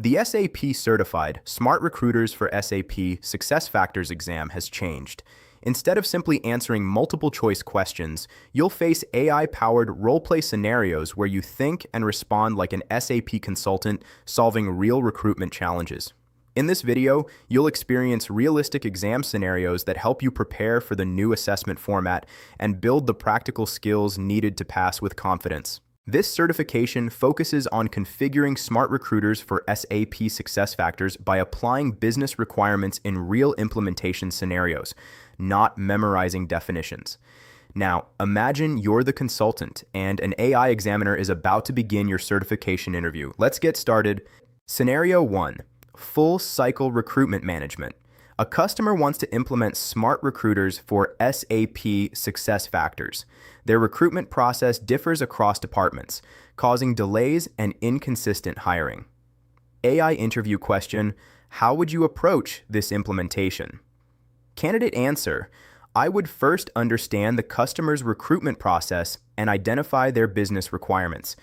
The SAP Certified SmartRecruiters for SAP SuccessFactors exam has changed. Instead of simply answering multiple-choice questions, you'll face AI-powered role-play scenarios where you think and respond like an SAP consultant solving real recruitment challenges. In this video, you'll experience realistic exam scenarios that help you prepare for the new assessment format and build the practical skills needed to pass with confidence. This certification focuses on configuring SmartRecruiters for SAP SuccessFactors by applying business requirements in real implementation scenarios, not memorizing definitions. Now, imagine you're the consultant and an AI examiner is about to begin your certification interview. Let's get started. Scenario 1. Full cycle recruitment management. A customer wants to implement SmartRecruiters for SAP SuccessFactors. Their recruitment process differs across departments, causing delays and inconsistent hiring. AI interview question: how would you approach this implementation? Candidate answer: I would first understand the customer's recruitment process and identify their business requirements.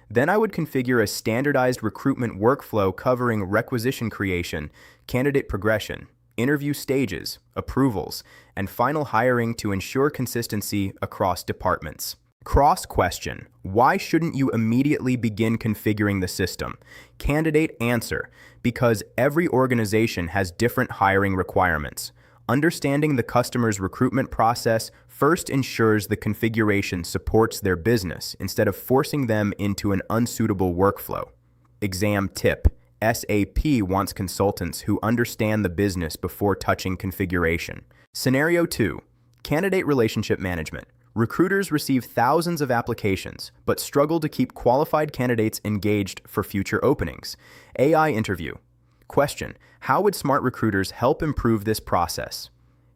Then I would configure a standardized recruitment workflow covering requisition creation, candidate progression, interview stages, approvals, and final hiring to ensure consistency across departments. Cross question: why shouldn't you immediately begin configuring the system? Candidate answer: because every organization has different hiring requirements. Understanding the customer's recruitment process first ensures the configuration supports their business instead of forcing them into an unsuitable workflow. Exam tip: SAP wants consultants who understand the business before touching configuration. Scenario 2. Candidate relationship management. Recruiters receive thousands of applications, but struggle to keep qualified candidates engaged for future openings. AI interview. Question: how would SmartRecruiters help improve this process?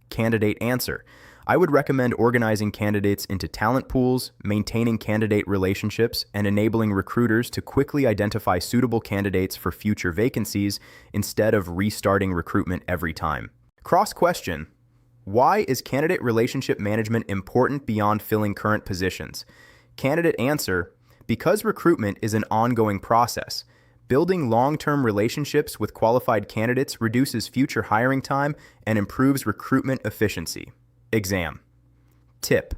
Candidate answer: I would recommend organizing candidates into talent pools, maintaining candidate relationships, and enabling recruiters to quickly identify suitable candidates for future vacancies instead of restarting recruitment every time. Cross question: why is candidate relationship management important beyond filling current positions? Candidate answer: because recruitment is an ongoing process. Building long-term relationships with qualified candidates reduces future hiring time and improves recruitment efficiency. Exam tip: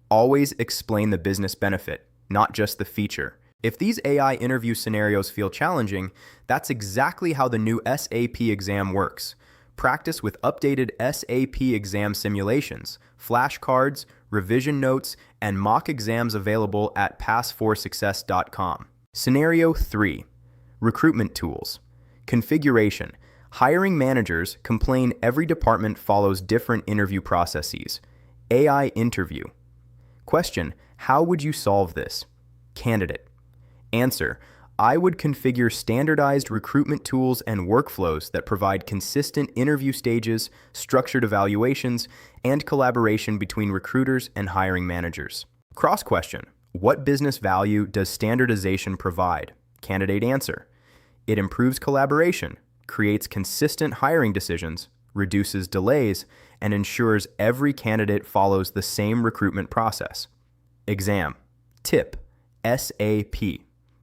always explain the business benefit, not just the feature. If these AI interview scenarios feel challenging, that's exactly how the new SAP exam works. Practice with updated SAP exam simulations, flashcards, revision notes, and mock exams available at pass4success.com. Scenario 3. Recruitment tools. Configuration. Hiring managers complain every department follows different interview processes. AI interview. Question: how would you solve this? Candidate answer: I would configure standardized recruitment tools and workflows that provide consistent interview stages, structured evaluations, and collaboration between recruiters and hiring managers. Cross question: what business value does standardization provide? Candidate answer: it improves collaboration, creates consistent hiring decisions, reduces delays, and ensures every candidate follows the same recruitment process. Exam tip: SAP.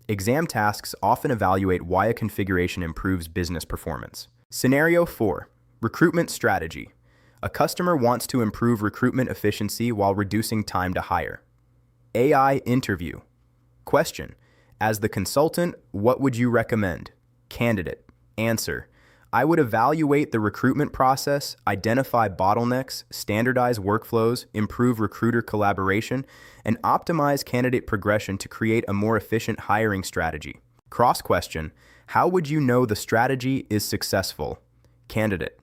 Exam tasks often evaluate why a configuration improves business performance. Scenario 4. Recruitment strategy. A customer wants to improve recruitment efficiency while reducing time to hire. AI interview. Question: as the consultant, what would you recommend? Candidate answer: I would evaluate the recruitment process, identify bottlenecks, standardize workflows, improve recruiter collaboration, and optimize candidate progression to create a more efficient hiring strategy. Cross question: how would you know the strategy is successful? Candidate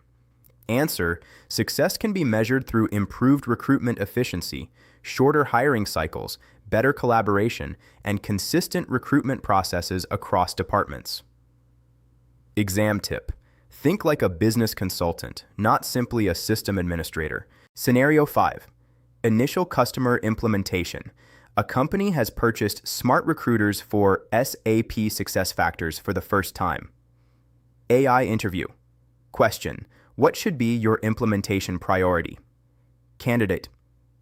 answer: success can be measured through improved recruitment efficiency, shorter hiring cycles, better collaboration, and consistent recruitment processes across departments. Exam tip: think like a business consultant, not simply a system administrator. Scenario 5. Initial customer implementation. A company has purchased SmartRecruiters for SAP SuccessFactors for the first time. AI interview. Question: what should be your implementation priority? Candidate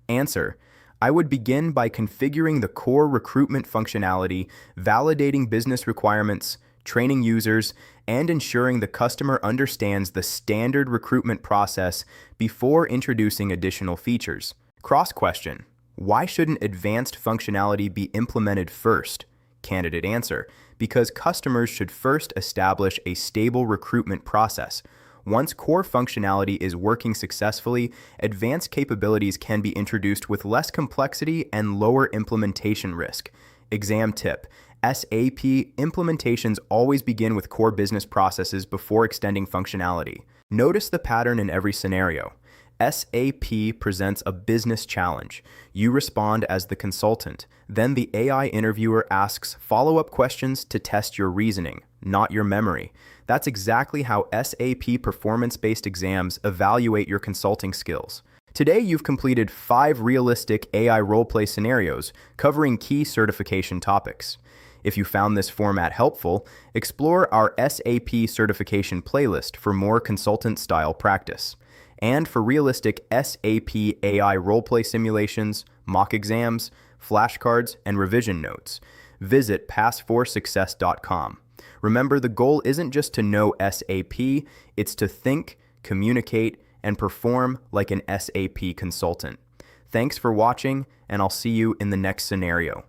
answer: I would begin by configuring the core recruitment functionality, validating business requirements, training users, and ensuring the customer understands the standard recruitment process before introducing additional features. Cross-question: why shouldn't advanced functionality be implemented first? Candidate answer: because customers should first establish a stable recruitment process. Once core functionality is working successfully, advanced capabilities can be introduced with less complexity and lower implementation risk. Exam tip: SAP implementations always begin with core business processes before extending functionality. Notice the pattern in every scenario. SAP presents a business challenge. You respond as the consultant. Then the AI interviewer asks follow-up questions to test your reasoning, not your memory. That's exactly how SAP performance-based exams evaluate your consulting skills. Today, you've completed 5 realistic AI roleplay scenarios covering key certification topics. If you found this format helpful, explore our SAP certification playlist for more consultant-style practice. And for realistic SAP AI roleplay simulations, mock exams, flashcards, and revision notes, visit pass4success.com. Remember, the goal isn't just to know SAP, it's to think, communicate, and perform like an SAP consultant. Thanks for watching, and I'll see you in the next scenario.